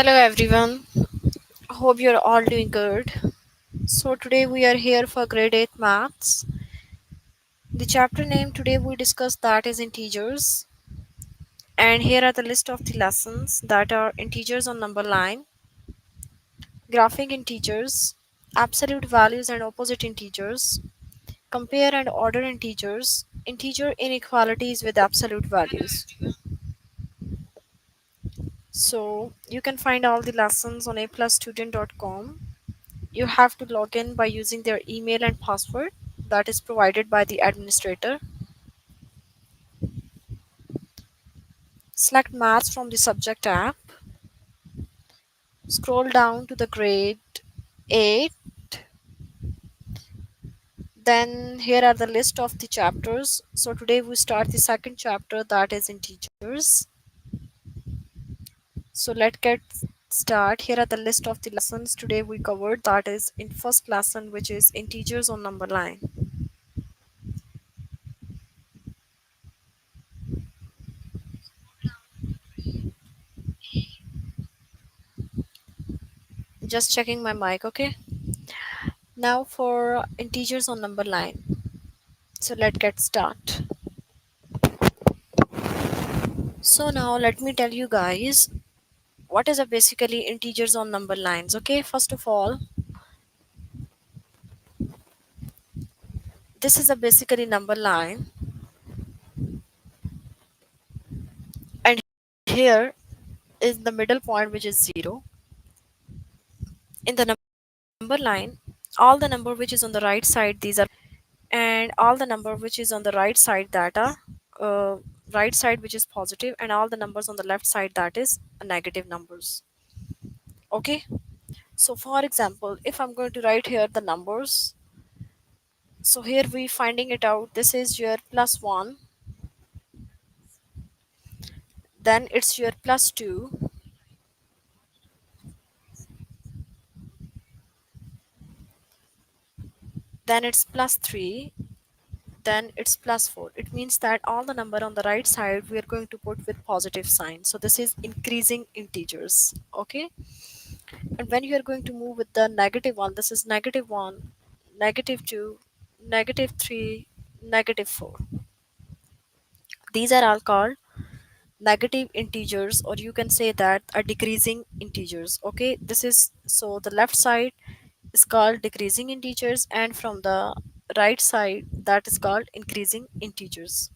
Hello everyone. Hope you're all doing good. So today we are here for grade 8 maths. The chapter name today we discuss that is integers, and here are the list of the lessons that are integers on number line, graphing integers, absolute values and opposite integers, compare and order integers, integer inequalities with absolute values. So you can find all the lessons on aplusstudent.com. You have to log in by using their email and password that is provided by the administrator. Select Maths from the subject tab. Scroll down to the grade 8. Then here are the list of the chapters. So today we start the second chapter that is integers. So let's get start. Here are the list of the lessons today we covered that is in first lesson which is integers on number line. Just checking my mic, okay? Now for integers on number line. So let's get start. So now let me tell you guys what is a basically integers on number lines. Okay, first of all, this is a basically number line, and here is the middle point which is 0. In the number line, all the number which is on the right side these are, and all the number which is on the right side that are uh, right side which is positive, and all the numbers on the left side that is negative numbers. Okay, so for example, if I'm going to write here the numbers, so here we finding it out, this is your plus 1, then it's your plus 2, then it's plus 3, then it's plus 4. It means that all the number on the right side we are going to put with positive sign, so this is increasing integers. Okay, and when you are going to move with the negative one, this is negative 1, negative 2, negative 3, negative 4. These are all called negative integers, or you can say that are decreasing integers. Okay, this is, so the left side is called decreasing integers, and from the right side that is called increasing integers.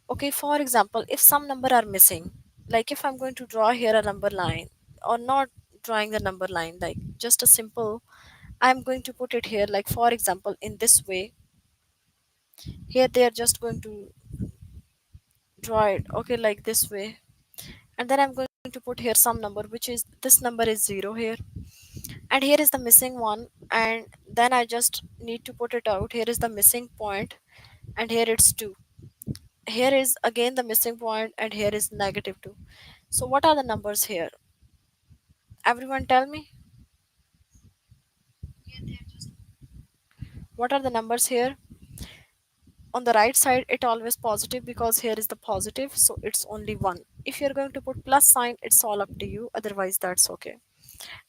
Okay, for example, if some number are missing, like if I'm going to draw here a number line, or not drawing the number line, like just a simple, I'm going to put it here, like for example in this way, here they are just going to draw it, okay, like this way, and then I'm going to put here some number which is, this number is 0 here, and here is the missing one, and then I just need to put it out, here is the missing point, and here it's 2, here is again the missing point, and here is negative 2. So what are the numbers here? Everyone tell me, what are the numbers here? On the right side it always positive because here is the positive, so it's only 1. If you're going to put plus sign, it's all up to you, otherwise that's okay.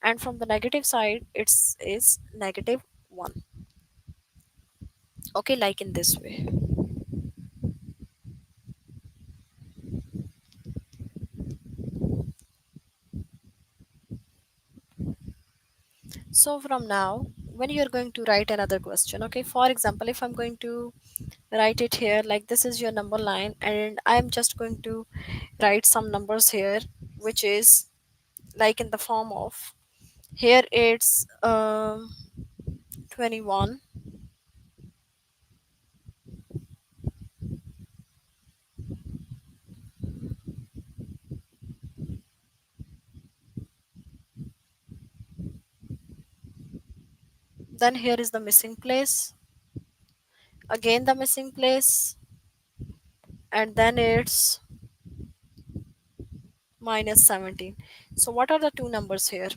And from the negative side it's is negative 1. Okay, like in this way. So from now, when you're going to write another question, okay, for example, if I'm going to write it here, like this is your number line, and I'm just going to write some numbers here, which is like in the form of, here it's 21, then here is the missing place, again the missing place, and then it's minus 17. So what are the two numbers here?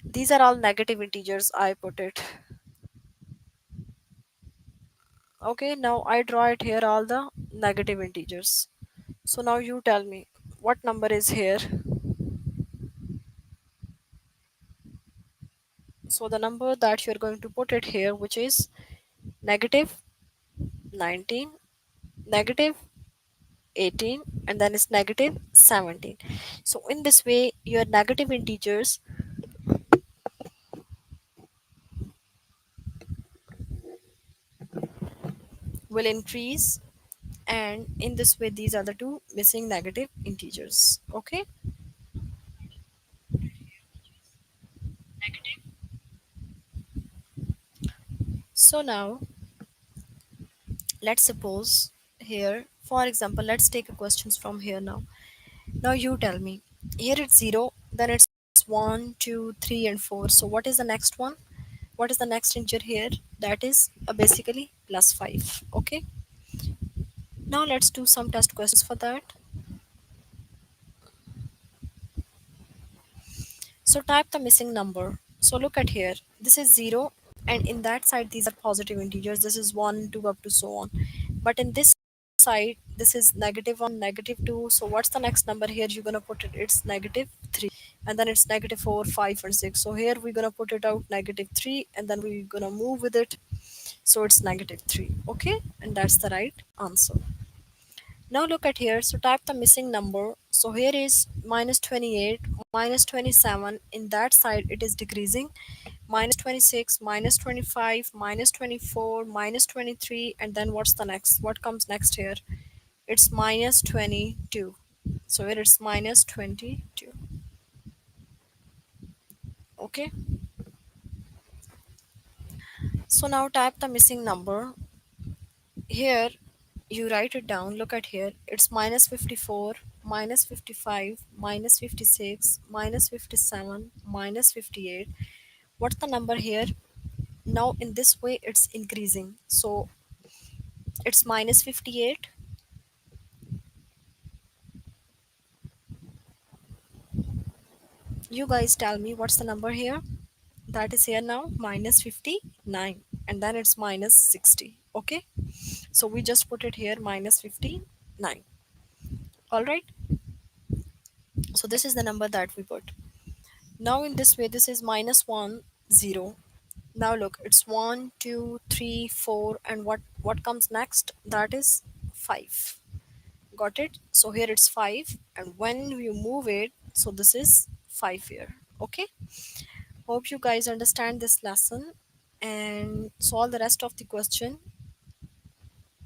These are all negative integers, I put it. Okay, now I draw it here all the negative integers. So now you tell me what number is here. So the number that you're going to put it here, which is negative 19, negative 18, and then it's negative 17. So in this way your negative integers will increase, and in this way these are the two missing negative integers. Okay, so now let's suppose here, for example, let's take a questions from here now. Now you tell me, here it's 0, then it's 1, 2, 3, and 4. So what is the next one? What is the next integer here? That is basically plus 5. Okay, now let's do some test questions for that. So type the missing number. So look at here. This is 0, and in that side these are positive integers. This is 1, 2, up to so on. But in this side, this is negative 1, negative 2. So what's the next number here you're gonna put it? It's negative 3. And then it's negative 4, 5, and 6. So here we're gonna put it out negative 3, and then we're gonna move with it. So it's negative 3. Okay? And that's the right answer. Now look at here. So type the missing number. So here is minus 28, minus 27. In that side, it is decreasing. Minus 26, minus 25, minus 24, minus 23. And then what's the next? What comes next here? It's minus 22. So here it's minus 22. Okay. So now type the missing number. Here you write it down. Look at here. It's minus 54, minus 55, minus 56, minus 57, minus 58. What's the number here? Now in this way it's increasing. So it's minus 58. You guys tell me what's the number here? That is here now minus 59, and then it's minus 60. Okay. So we just put it here minus 59. All right. So this is the number that we put. Now in this way, this is minus 1, 0. Now look, it's 1, 2, 3, 4, and what comes next? That is 5. Got it? So here it's 5, and when you move it, so this is 5 here. Okay? Hope you guys understand this lesson and solve the rest of the question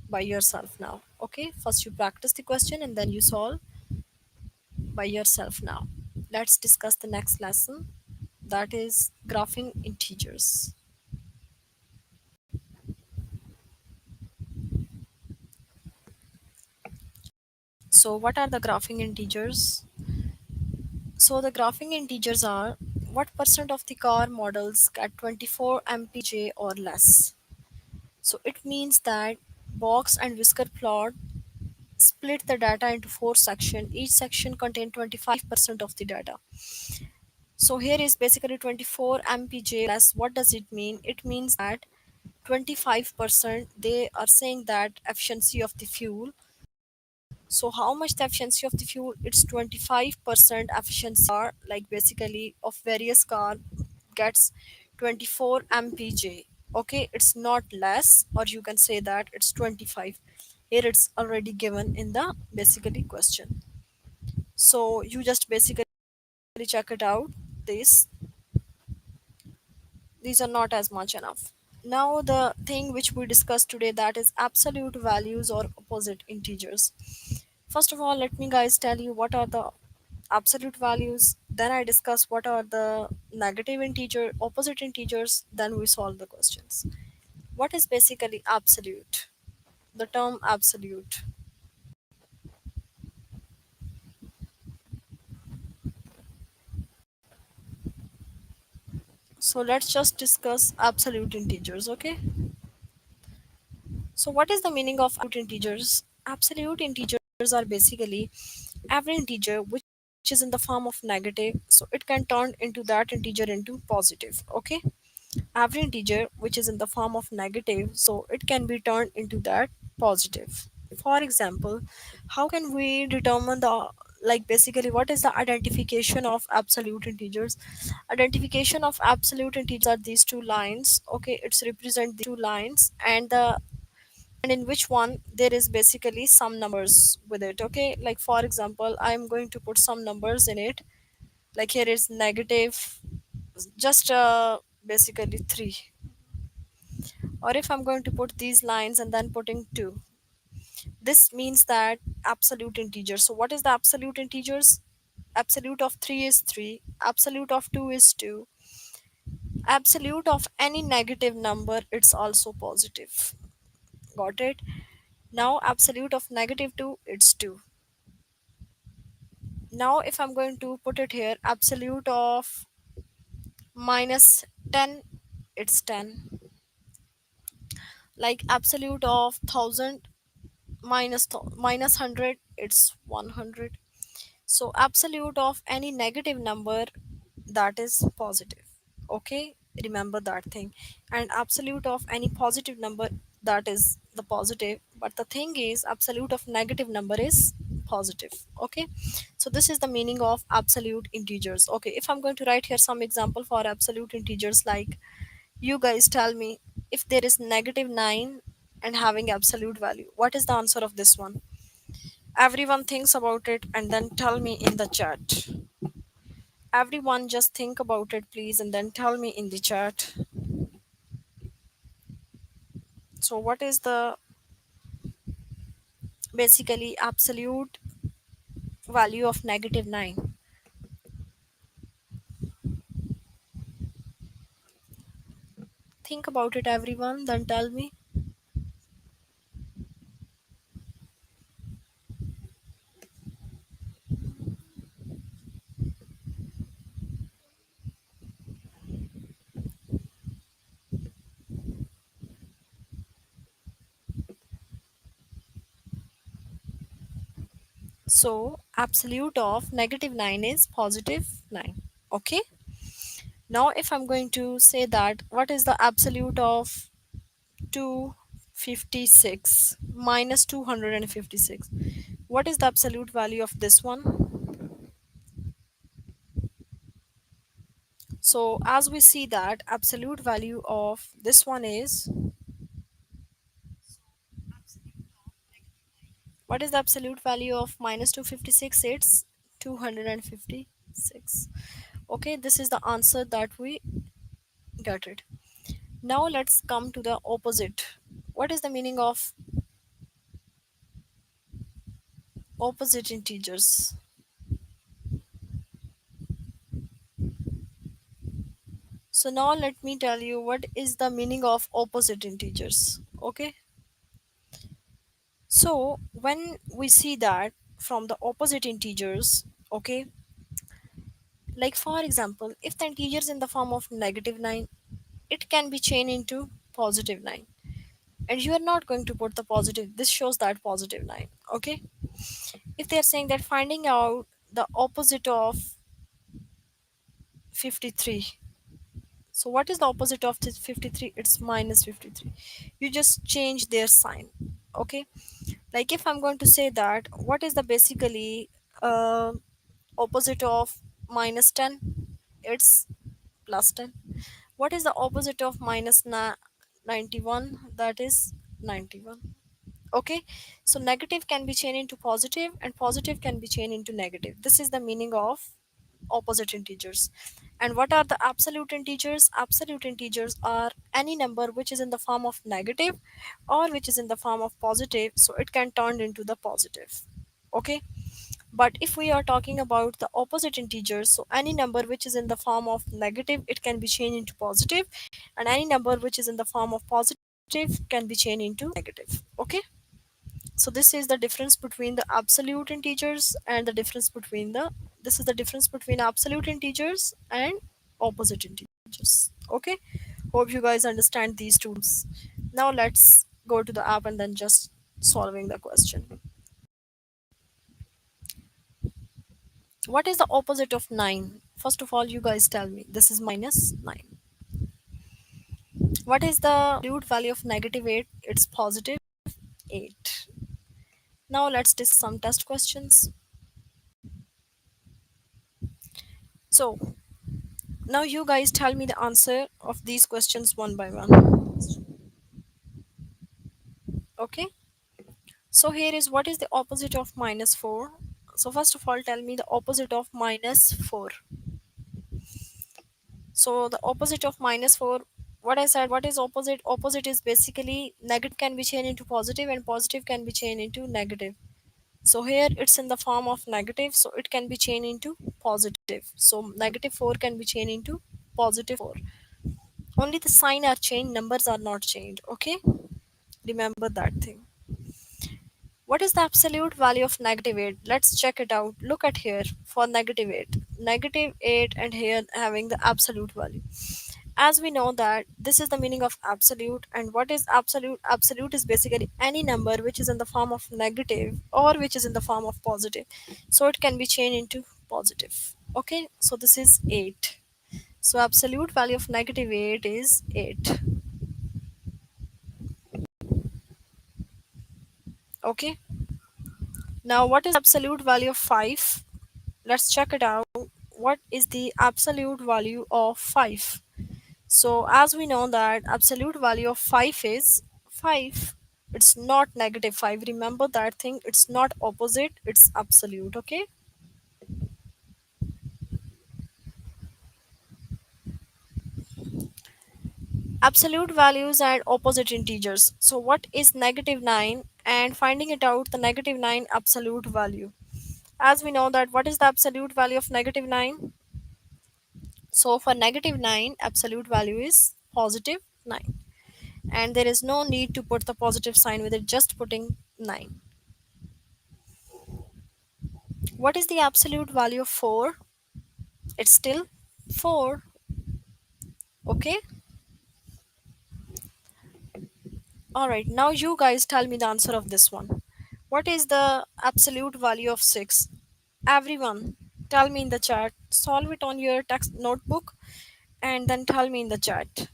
by yourself now. Okay? First you practice the question and then you solve by yourself now. Let's discuss the next lesson, that is graphing integers. So what are the graphing integers? So the graphing integers are what percent of the car models get 24 mpj or less. So it means that box and whisker plot split the data into four sections. Each section contains 25% of the data. So here is basically 24 mpj less. What does it mean? It means that 25% they are saying that efficiency of the fuel. So how much the efficiency of the fuel? It's 25% efficiency car, like basically of various car gets 24 mpj. Okay, it's not less, or you can say that it's 25. Here it's already given in the basically question. So you just basically check it out. This these are not as much enough. Now the thing which we discussed today, that is absolute values or opposite integers. First of all, let me guys tell you what are the absolute values. Then I discuss what are the negative integer, opposite integers. Then we solve the questions. What is basically absolute? The term absolute. So let's just discuss absolute integers, okay? So what is the meaning of absolute integers? Absolute integers are basically every integer which is in the form of negative, so it can turn into that integer into positive. Okay, every integer which is in the form of negative, so it can be turned into that positive. For example, how can we determine the like basically what is the identification of absolute integers? Identification of absolute integers are these two lines. Okay, it's represent two lines, and the and in which one there is basically some numbers with it. Okay, like for example, I'm going to put some numbers in it. Like here is negative, just basically 3. Or if I'm going to put these lines and then putting 2, this means that absolute integers. So what is the absolute integers? Absolute of 3 is 3, absolute of 2 is 2, absolute of any negative number it's also positive. Got it? Now absolute of negative 2, it's 2. Now if I'm going to put it here, absolute of minus 10, it's 10. Like absolute of 1000 minus 100, it's 100. So absolute of any negative number, that is positive. Okay, remember that thing. And absolute of any positive number, that is the positive. But the thing is, absolute of negative number is positive. Okay, so this is the meaning of absolute integers. Okay, if I'm going to write here some example for absolute integers, like you guys tell me, if there is negative 9 and having absolute value, what is the answer of this one? Everyone thinks about it and then tell me in the chat. Everyone just think about it, please, and then tell me in the chat. So what is the basically absolute value of negative 9? Think about it, everyone, then tell me. So absolute of negative 9 is positive 9. Okay, now if I'm going to say that, what is the absolute of 256 minus 256? What is the absolute value of this one? So as we see that absolute value of this one is, what is the absolute value of minus 256? It's 256. Okay, this is the answer that we get it. Now let's come to the opposite. What is the meaning of opposite integers? So now let me tell you what is the meaning of opposite integers. Okay, so when we see that from the opposite integers, okay, like for example, if the integer is in the form of negative 9, it can be changed into positive 9. And you are not going to put the positive, this shows that positive 9. Okay, if they are saying that finding out the opposite of 53, so what is the opposite of this 53? It's minus 53. You just change their sign. Okay, like if I'm going to say that, what is the basically uh, opposite of minus 10? It's plus 10. What is the opposite of minus 91? That is 91. Okay, so negative can be changed into positive and positive can be changed into negative. This is the meaning of opposite integers. And what are the absolute integers? Absolute integers are any number which is in the form of negative or which is in the form of positive, so it can turn into the positive. Okay, but if we are talking about the opposite integers, so any number which is in the form of negative, it can be changed into positive, and any number which is in the form of positive can be changed into negative. Okay, so this is the difference between the absolute integers and the difference between the this is the difference between absolute integers and opposite integers. Okay, hope you guys understand these terms. Now let's go to the app and then just solving the question. What is the opposite of 9? First of all, you guys tell me. This is minus 9. What is the absolute value of negative 8? It's positive 8. Now let's discuss some test questions. So now you guys tell me the answer of these questions one by one. Okay. So here is what is the opposite of minus 4. So first of all, tell me the opposite of minus 4. So the opposite of minus 4, what I said, what is opposite? Opposite is basically negative can be changed into positive and positive can be changed into negative. So here it's in the form of negative, so it can be changed into positive. So negative 4 can be changed into positive 4. Only the sign are changed, numbers are not changed. Okay, remember that thing. What is the absolute value of negative 8? Let's check it out. Look at here for negative 8. Negative 8 and here having the absolute value. As we know that this is the meaning of absolute, and what is absolute? Absolute is basically any number which is in the form of negative or which is in the form of positive. So it can be changed into positive. Okay, so this is 8. So absolute value of negative 8 is 8. Okay, now what is absolute value of 5? Let's check it out. What is the absolute value of 5? So as we know that absolute value of 5 is 5. It's not negative 5. Remember that thing. It's not opposite. It's absolute. Okay. Absolute values and opposite integers. So what is negative 9 and finding it out the negative 9 absolute value. As we know that what is the absolute value of negative 9? So for negative 9 absolute value is positive 9. And there is no need to put the positive sign with it, just putting 9. What is the absolute value of 4? It's still 4. Okay. All right, now you guys tell me the answer of this one. What is the absolute value of 6? Everyone tell me in the chat. Solve it on your text notebook and then tell me in the chat.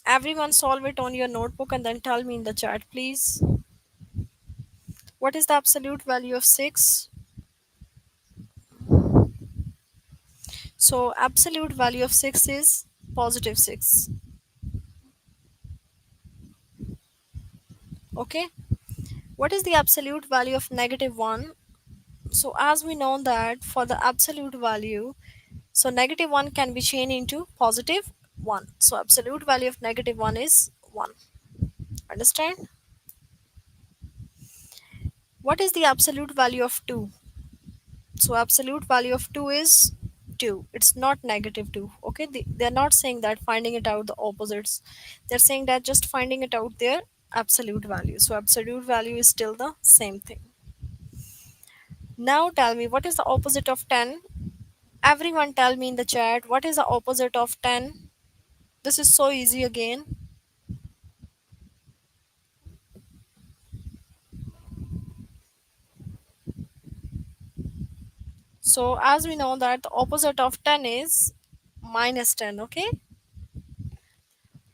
Everyone solve it on your notebook and then tell me in the chat, please. What is the absolute value of 6? So absolute value of 6 is positive 6. Okay. What is the absolute value of negative 1? So as we know that for the absolute value, so negative 1 can be changed into positive 1. So absolute value of negative 1 is 1. Understand? What is the absolute value of 2? So absolute value of 2 is 2. It's not negative 2. Okay, they're not saying that finding it out the opposites. They're saying that just finding it out their absolute value. So absolute value is still the same thing. Now tell me what is the opposite of 10? Everyone tell me in the chat what is the opposite of 10? This is so easy again. So as we know that the opposite of 10 is minus 10. Okay.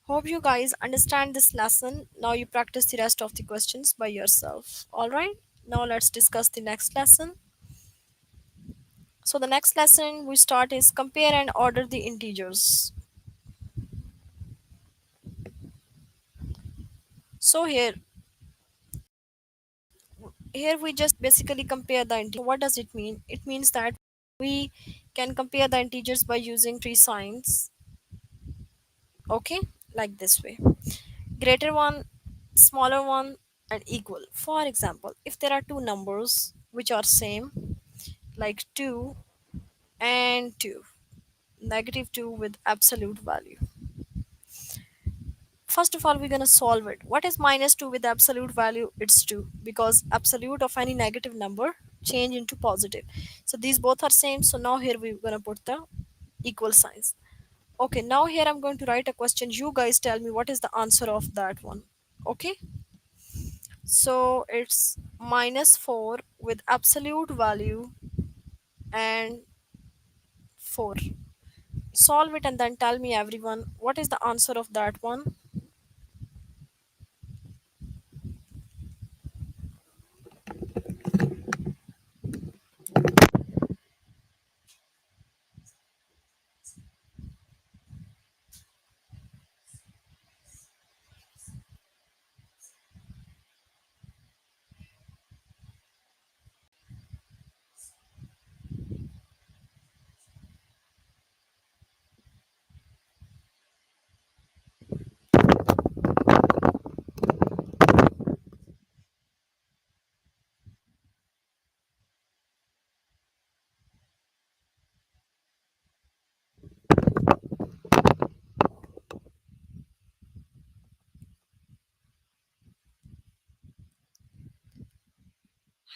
Hope you guys understand this lesson. Now you practice the rest of the questions by yourself. Alright. Now let's discuss the next lesson. So the next lesson we start is compare and order the integers. So here we just basically compare the integers. What does it mean? It means that we can compare the integers by using three signs. Okay, like this way: greater one, smaller one, and equal. For example, if there are two numbers which are same, like 2 and 2, negative 2 with absolute value. First of all, we're going to solve it. What is minus 2 with absolute value? It's 2, because absolute of any negative number change into positive. So these both are same. So now here we're going to put the equal signs. Okay, now here I'm going to write a question. You guys tell me what is the answer of that one. Okay, so it's minus 4 with absolute value and 4. Solve it and then tell me, everyone, what is the answer of that one.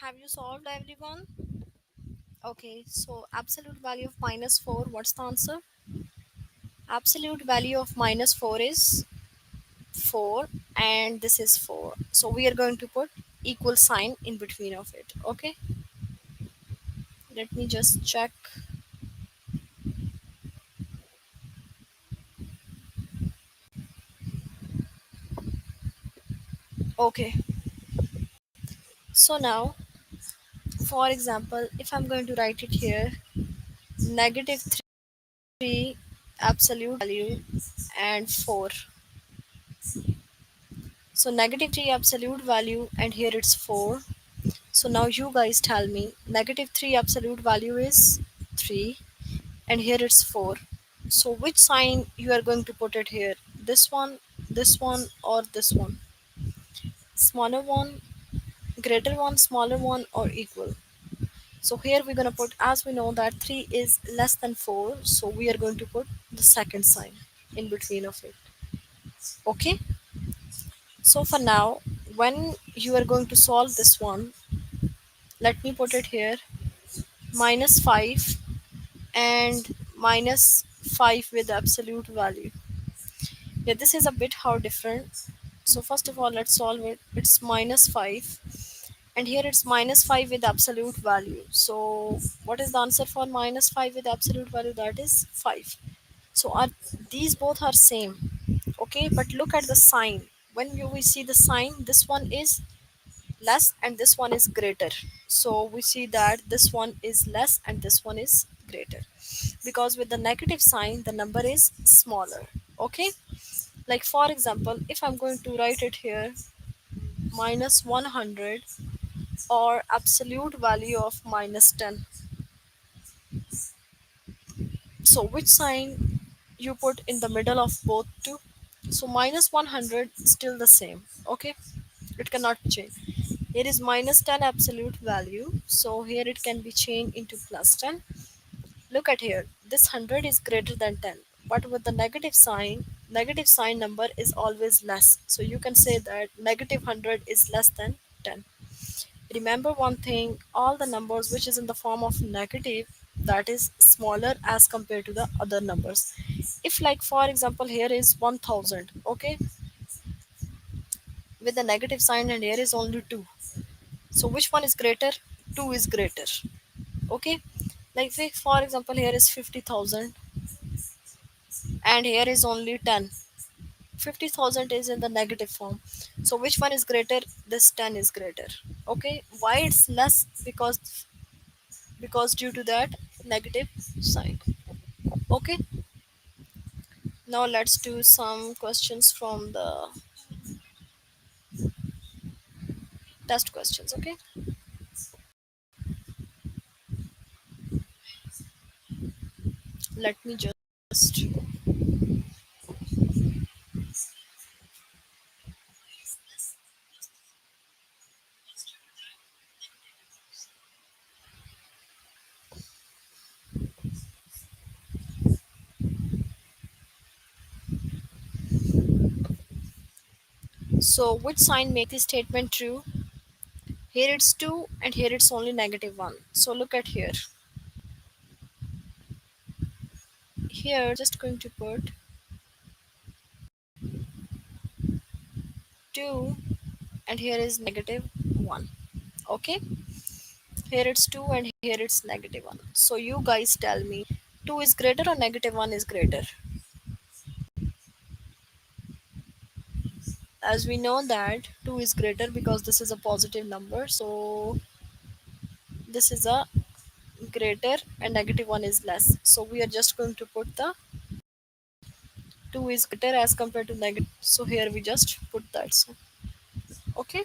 Have you solved, everyone? Okay, so absolute value of minus 4, what's the answer? Absolute value of minus 4 is 4, and this is 4. So we are going to put equal sign in between of it. Okay, let me just check. Okay, so now, for example, if I'm going to write it here, negative 3 absolute value and 4. So negative 3 absolute value and here it's 4. So now you guys tell me negative 3 absolute value is 3 and here it's 4. So which sign you are going to put it here? This one or this one? Smaller one, greater one, smaller one or equal? So here we're going to put, as we know that 3 is less than 4, so we are going to put the second sign in between of it. Okay, so for now, when you are going to solve this one, let me put it here, minus 5 and minus 5 with absolute value. Yeah, this is a bit how different. So first of all, let's solve it. It's minus 5 and here it's minus 5 with absolute value. So what is the answer for minus 5 with absolute value? That is 5. So are these both are same? Okay, but look at the sign. When you we see the sign, this one is less and this one is greater. So we see that this one is less and this one is greater, because with the negative sign the number is smaller. Okay, like for example, if I'm going to write it here, minus 100 or absolute value of minus 10. So which sign you put in the middle of both two? So minus 100 still the same. Okay, it cannot change. Here is minus 10 absolute value, so here it can be changed into plus 10. Look at here, this 100 is greater than 10, but with the negative sign number is always less, so you can say that negative 100 is less than 10. Remember one thing, all the numbers which is in the form of negative, that is smaller as compared to the other numbers. If like for example here is 1000, okay, with the negative sign and here is only 2. So which one is greater? 2 is greater. Okay, like say for example here is 50,000 and here is only 10. 50,000 is in the negative form, so which one is greater? This 10 is greater. Okay, why it's less? Because due to that negative sign. Okay, now let's do some questions from the test questions. Okay, let me just, so which sign make this statement true? Here it's 2 and here it's only negative 1. So look at here. Here just going to put 2 and here is negative 1. Okay, here it's 2 and here it's negative 1. So you guys tell me, 2 is greater or negative 1 is greater? As we know that 2 is greater because this is a positive number, so this is a greater and negative 1 is less, so we are just going to put the 2 is greater as compared to negative, so here we just put that. So okay,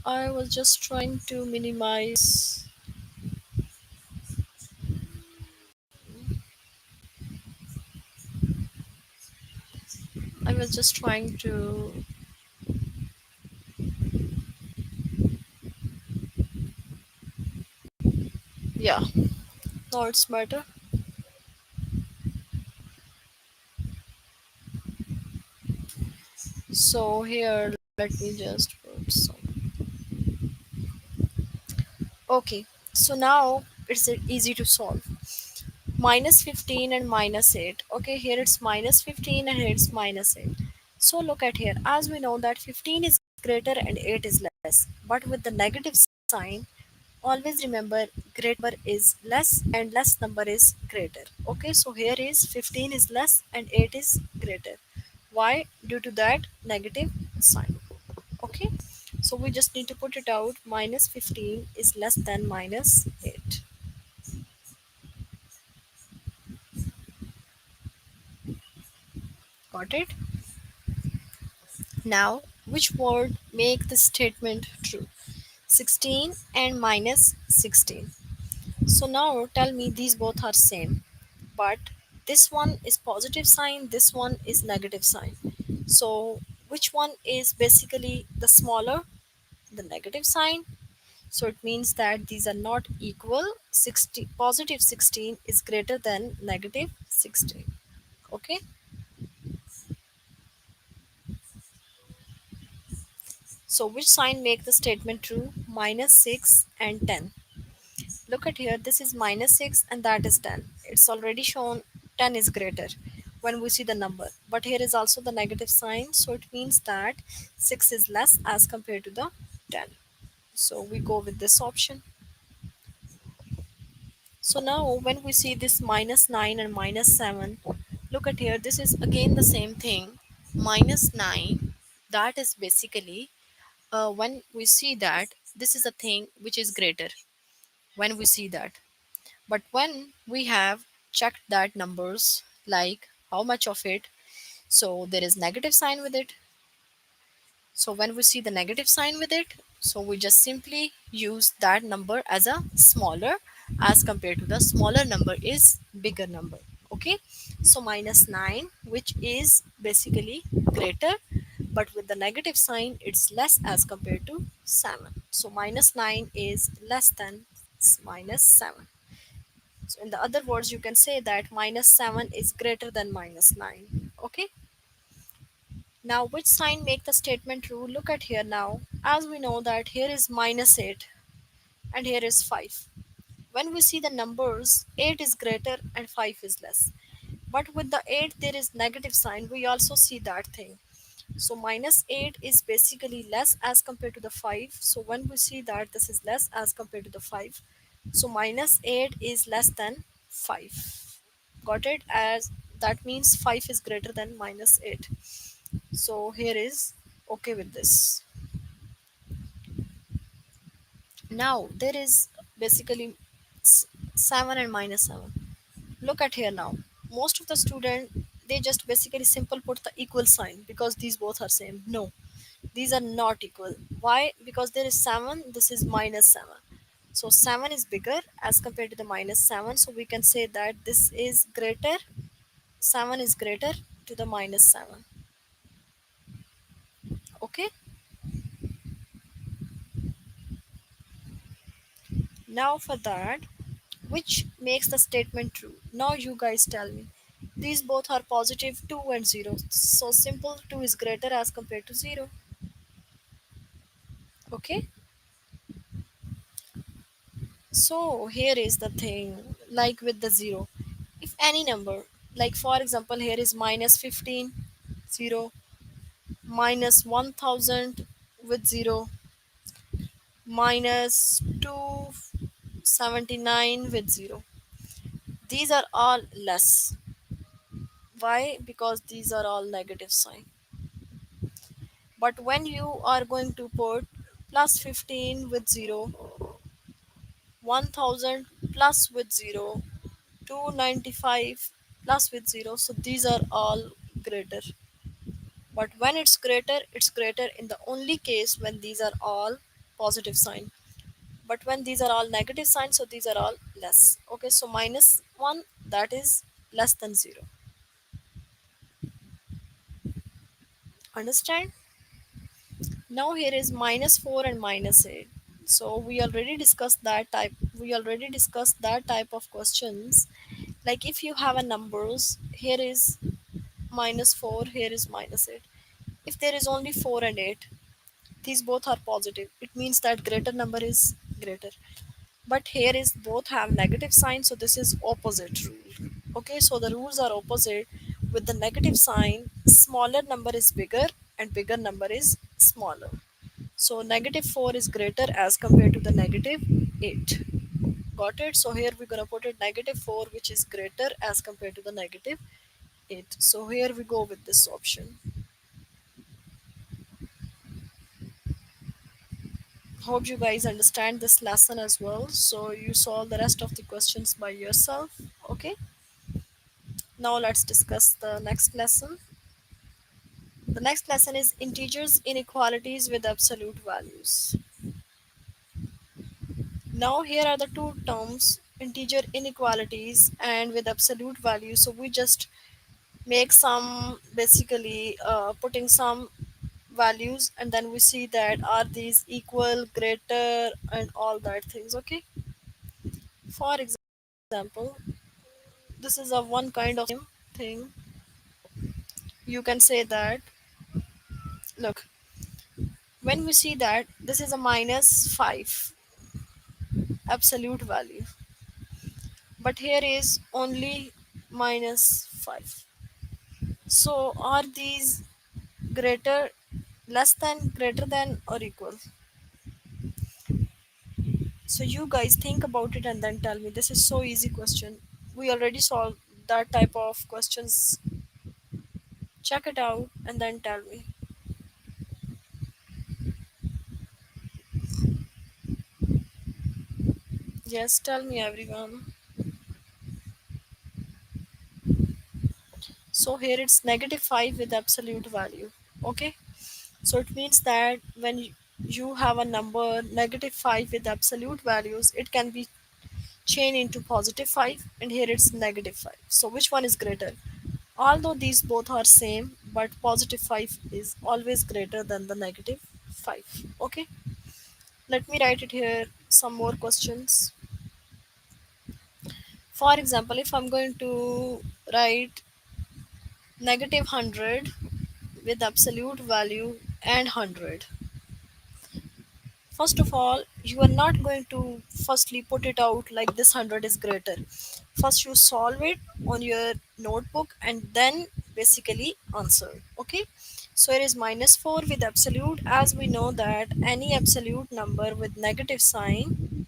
I was just trying to minimize, I was just trying to, Yeah, now it's better. So here, let me just put some. Okay, so now it's easy to solve. Minus 15 and minus 8. Okay, here it's minus 15 and here it's minus 8. So look at here. As we know that 15 is greater and 8 is less. But with the negative sign, always remember greater number is less and less number is greater. Okay, so here is 15 is less and 8 is greater. Why? Due to that negative sign. Okay, so we just need to put it out. Minus 15 is less than minus 8. Got it? Now, which word make the statement true? 16 and minus 16. So now tell me these both are same. But this one is positive sign, this one is negative sign. So which one is basically the smaller? The negative sign. So it means that these are not equal. 60 positive 16 is greater than negative 16. Okay. So which sign make the statement true? Minus 6 and 10. Look at here, this is minus 6 and that is 10. It's already shown 10 is greater when we see the number. But here is also the negative sign, so it means that 6 is less as compared to the 10. So we go with this option. So now when we see this minus 9 and minus 7, look at here, this is again the same thing. Minus 9, that is basically when we see that this is a thing which is greater when we see that. But when we have checked that numbers, like how much of it, so there is negative sign with it. So when we see the negative sign with it, so we just simply use that number as a smaller as compared to the smaller number is bigger number. Okay. So minus 9, which is basically greater, but with the negative sign, it's less as compared to 7. So minus 9 is less than minus 7. So in the other words, you can say that minus 7 is greater than minus 9. Okay. Now, which sign make the statement true? Look at here now. As we know that here is minus 8 and here is 5. When we see the numbers, 8 is greater and 5 is less. But with the 8, there is negative sign. We also see that thing. So minus 8 is basically less as compared to the 5. So when we see that this is less as compared to the 5, so minus 8 is less than 5. Got it? As that means 5 is greater than minus 8. So here is okay with this. Now there is basically 7 and minus 7. Look at here now. Most of the student, they just basically simple put the equal sign because these both are same. No, these are not equal. Why? Because there is 7, this is minus 7. So 7 is bigger as compared to the minus 7. So we can say that this is greater, 7 is greater to the minus 7. Okay. Now for that, which makes the statement true? Now you guys tell me. These both are positive 2 and 0. So simple 2 is greater as compared to 0. Okay. So here is the thing, like with the 0. If any number, like for example, here is minus 15, 0, minus 1000 with 0, minus 279 with 0. These are all less. Why? Because these are all negative sign. But when you are going to put plus 15 with 0, 1000 plus with 0, 295 plus with 0, so these are all greater. But when it's greater in the only case when these are all positive sign. But when these are all negative signs, so these are all less. Okay, so minus 1, that is less than 0. Understand? Now here is minus 4 and minus 8. So we already discussed that type we already discussed that type of questions. Like if you have a numbers, here is minus 4, here is minus 8. If there is only 4 and 8, these both are positive. It means that greater number is greater. But here is both have negative sign, so this is opposite rule. Okay, so the rules are opposite. With the negative sign, smaller number is bigger and bigger number is smaller. So negative 4 is greater as compared to the negative 8. Got it? So here we're gonna put it negative 4, which is greater as compared to the negative 8. So here we go with this option. Hope you guys understand this lesson as well. So you solve the rest of the questions by yourself. Okay. Now let's discuss the next lesson. The next lesson is integers inequalities with absolute values. Now here are the two terms, integer inequalities and with absolute values. So we just make some, basically putting some values, and then we see that are these equal, greater, and all that things. Okay. For example, this is a one kind of thing. You can say that, look, when we see that this is a minus 5 absolute value, but here is only minus 5. So are these greater, less than, greater than, or equal? So you guys think about it and then tell me. This is so easy question. We already solved that type of questions. Check it out and then tell me. Yes, tell me everyone. So here it's negative 5 with absolute value. Okay. So it means that when you have a number negative 5 with absolute values, it can be chained into positive 5, and here it's negative 5. So which one is greater? Although these both are same, but positive 5 is always greater than the negative 5. Okay, let me write it here some more questions. For example, if I'm going to write negative 100 with absolute value and 100, first of all, you are not going to firstly put it out like this 100 is greater. First, you solve it on your notebook and then basically answer. Okay, so it is minus 4 with absolute. As we know that any absolute number with negative sign,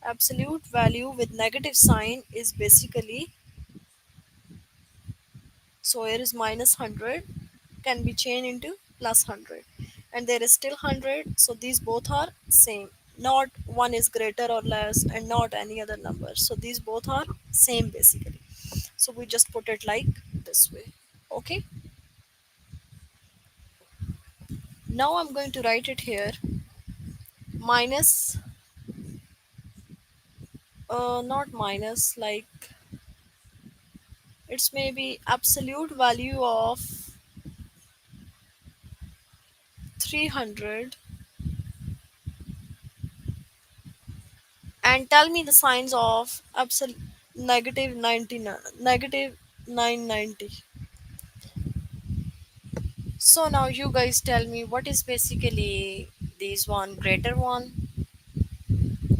absolute value with negative sign is basically, so here is minus 100 can be changed into plus 100, and there is still 100, so these both are same. Not one is greater or less and not any other number. So these both are same basically. So we just put it like this way. Okay. Now I'm going to write it here. Minus, not minus, like it's maybe absolute value of 300, and tell me the signs of absolute negative 99, negative 990. So now you guys tell me what is basically these one, greater one,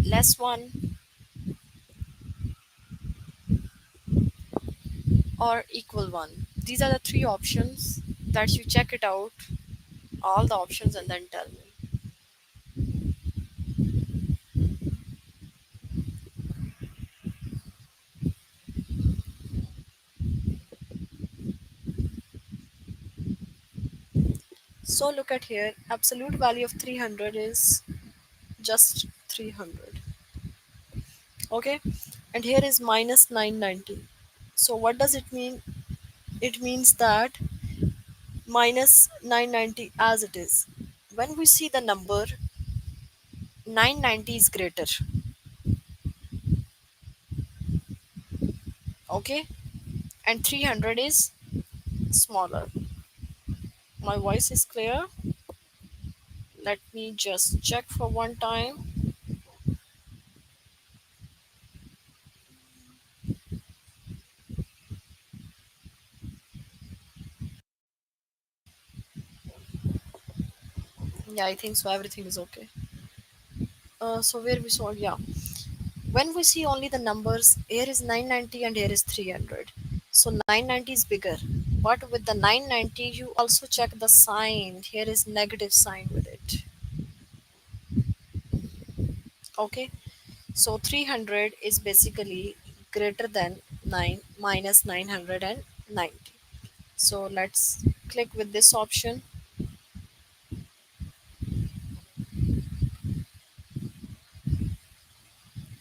less one, or equal one. These are the three options that you check it out, all the options, and then tell me. So look at here, absolute value of 300 is just 300. Okay, and here is minus 990. So what does it mean? It means that minus 990 as it is. When we see the number 990 is greater, okay, and 300 is smaller. My voice is clear. Let me just check for one time. Yeah, I think so. Everything is okay. So where we saw, yeah. When we see only the numbers, here is 990 and here is 300. So 990 is bigger. But with the 990, you also check the sign. Here is negative sign with it. Okay. So 300 is basically greater than 9 minus 990. So let's click with this option.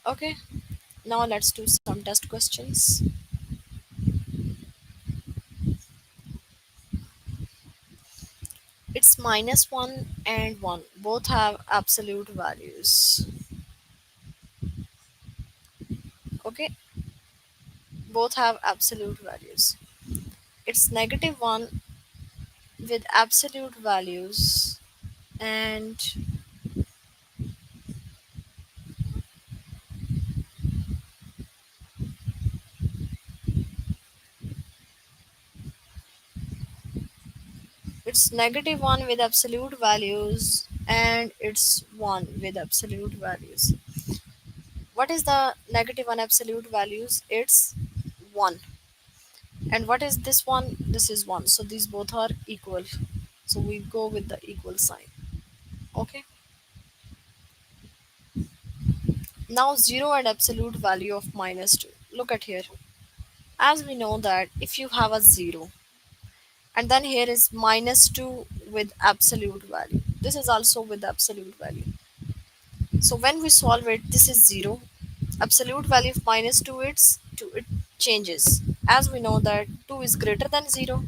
Okay. Now let's do some test questions. It's minus 1 and 1. Both have absolute values. Okay. Both have absolute values. It's negative 1 with absolute values, and it's negative 1 with absolute values, and it's 1 with absolute values. What is the negative 1 absolute values? It's 1. And what is this one? This is 1. So these both are equal. So we go with the equal sign. Okay. Now 0 and absolute value of minus 2. Look at here. As we know that if you have a 0 and then here is minus 2 with absolute value, this is also with absolute value. So when we solve it, this is 0. Absolute value of minus 2, it's 2. It changes. As we know that 2 is greater than 0,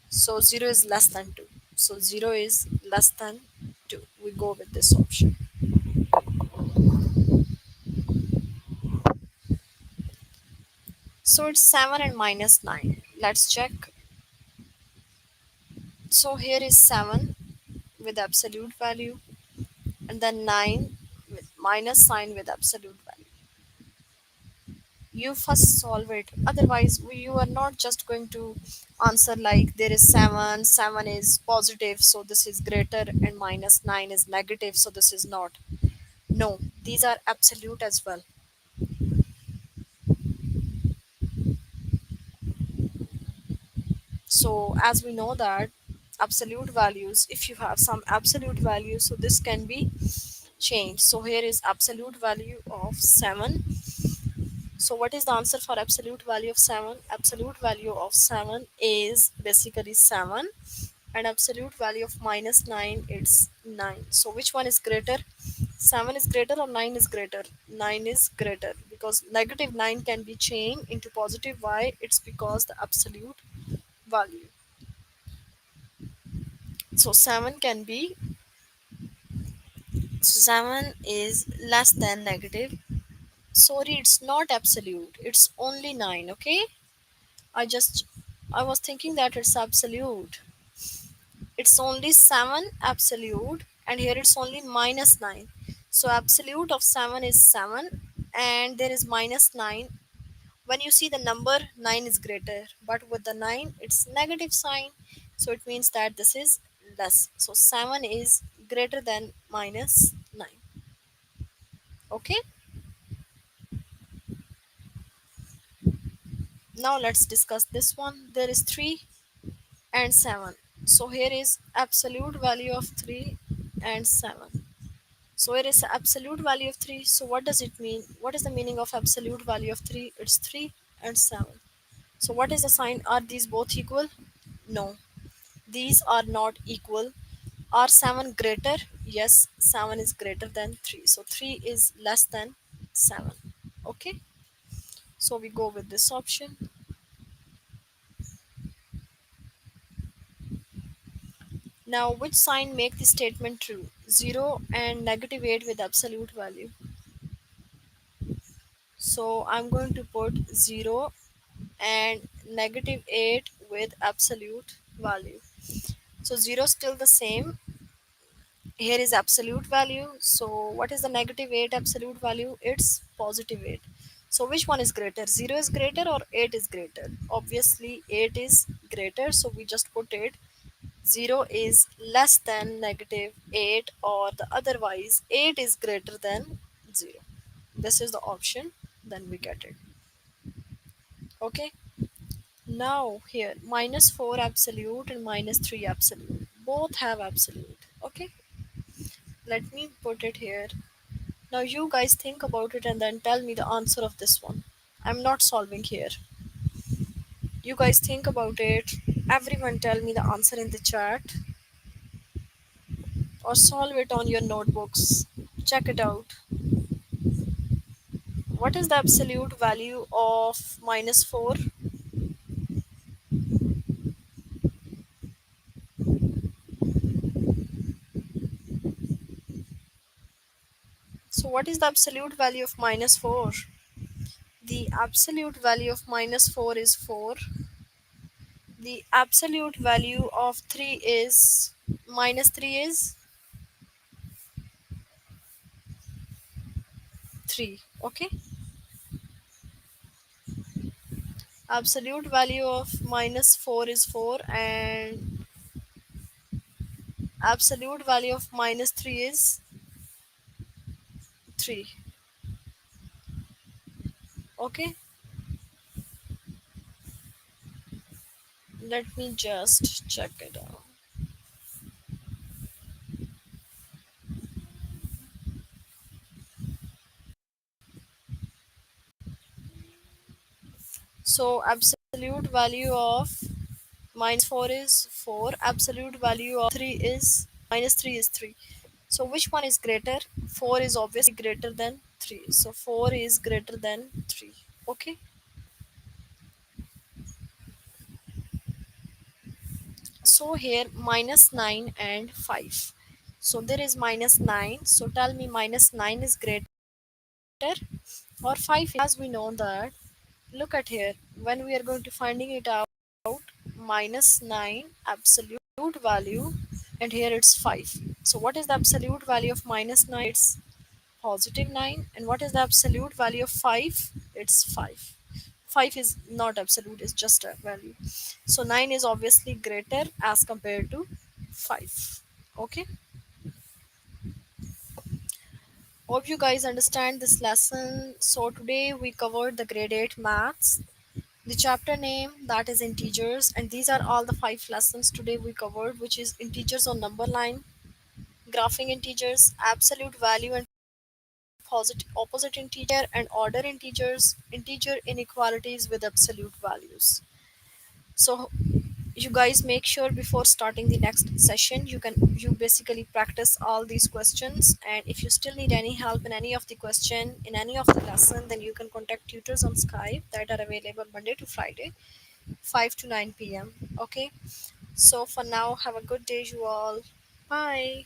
so 0 is less than 2. So 0 is less than 2. We go with this option. So it's 7 and minus 9. Let's check. So here is 7 with absolute value, and then 9 with minus sign with absolute value. You first solve it, otherwise you are not just going to answer like there is 7, 7 is positive, so this is greater, and minus 9 is negative, so this is not. No, these are absolute as well. So as we know that absolute values, if you have some absolute value, so this can be changed. So here is absolute value of 7. So what is the answer for absolute value of 7? Absolute value of 7 is basically 7, and absolute value of minus 9, it's 9. So which one is greater? 7 is greater or 9 is greater? 9 is greater, because negative 9 can be changed into positive. Why? It's because the absolute value. So 7 can be, so 7 is less than negative. Sorry, it's not absolute. It's only 9, okay? I just I was thinking that it's absolute. It's only 7 absolute, and here it's only minus 9. So absolute of 7 is 7, and there is minus 9. When you see the number, 9 is greater, but with the 9 it's negative sign, so it means that this is less. So 7 is greater than minus 9. Okay. Now let's discuss this one. There is 3 and 7. So here is absolute value of 3 and 7. So here is absolute value of 3. So what does it mean? What is the meaning of absolute value of 3? It's 3 and 7. So what is the sign? Are these both equal? No, these are not equal. Are 7 greater? Yes, 7 is greater than 3. So 3 is less than 7. Okay, so we go with this option. Now, which sign make the statement true? 0 and negative 8 with absolute value. So I'm going to put 0 and negative 8 with absolute value. So 0 still the same. Here is absolute value. So what is the negative 8 absolute value? It's positive 8. So which one is greater? 0 is greater or 8 is greater? Obviously 8 is greater. So we just put it. 0 is less than negative 8, or the otherwise 8 is greater than 0. This is the option, then we get it. Okay. Now here minus 4 absolute and minus 3 absolute. Both have absolute. Okay. Let me put it here. Now you guys think about it and then tell me the answer of this one. I'm not solving here. You guys think about it. Everyone tell me the answer in the chat or solve it on your notebooks. Check it out. What is the absolute value of minus 4? So what is the absolute value of minus 4? The absolute value of minus 4 is 4. The absolute value of 3 is minus 3 is 3. Okay. Absolute value of minus 4 is 4, and absolute value of minus 3 is 3. Okay. Let me just check it out. So absolute value of minus 4 is 4. Absolute value of 3 is minus 3 is 3. So which one is greater? 4 is obviously greater than 3. So 4 is greater than 3. Okay. So here minus 9 and 5. So there is minus 9. So tell me minus 9 is greater or 5? As we know that, look at here, when we are going to finding it out, minus 9 absolute value, and here it's 5. So what is the absolute value of minus 9? It's positive 9. And what is the absolute value of 5? It's 5. 5 is not absolute, it's just a value. So 9 is obviously greater as compared to 5. Okay. Hope you guys understand this lesson. So today we covered the grade 8 maths, the chapter name, that is integers, and these are all the 5 lessons today we covered, which is integers on number line, graphing integers, absolute value and positive opposite integer, and order integers, integer inequalities with absolute values. So you guys make sure before starting the next session you basically practice all these questions, and if you still need any help in any of the question in any of the lesson, then you can contact tutors on Skype that are available Monday to Friday 5 to 9 p.m. Okay. So for now, have a good day, you all. Bye.